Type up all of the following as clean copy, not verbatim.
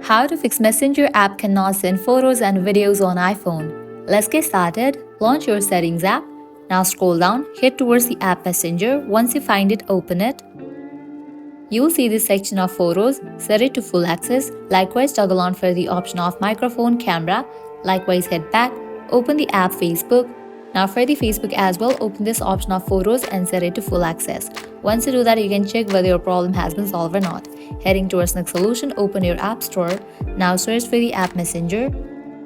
How to fix Messenger app cannot send photos and videos on iPhone. Let's get started. Launch your Settings app. Now scroll down, head towards the app Messenger. Once you find it, open it. You will see this section of photos. Set it to full access. Likewise, toggle on for the option of microphone, camera. Likewise, head back. Open the app Facebook. Now for the Facebook as well, open this option of photos and set it to full access. Once you do that, you can check whether your problem has been solved or not. Heading towards next solution, open your app store. Now search for the app Messenger.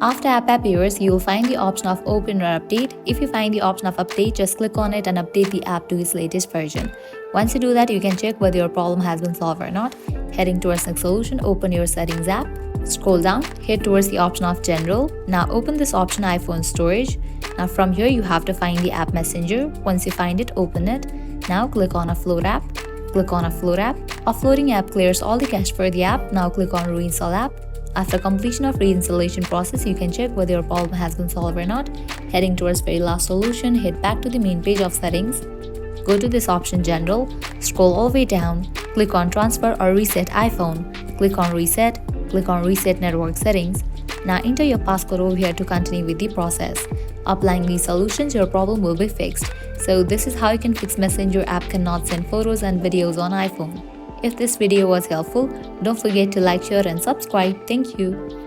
After app appears, you will find the option of open or update. If you find the option of update, just click on it and update the app to its latest version. Once you do that, you can check whether your problem has been solved or not. Heading towards next solution, open your Settings app. Scroll down, head towards the option of General. Now open this option iPhone Storage. Now from here, you have to find the app Messenger. Once you find it, open it. Now click on Offload app. Click on Offload app. Offloading app clears all the cache for the app. Now click on Reinstall app. After completion of reinstallation process, you can check whether your problem has been solved or not. Heading towards very last solution, head back to the main page of settings. Go to this option General. Scroll all the way down. Click on Transfer or Reset iPhone. Click on Reset. Click on Reset Network Settings. Now enter your passcode over here to continue with the process. Applying these solutions, your problem will be fixed. So this is how you can fix Messenger app cannot send photos and videos on iPhone. If this video was helpful, don't forget to like, share and subscribe. Thank you.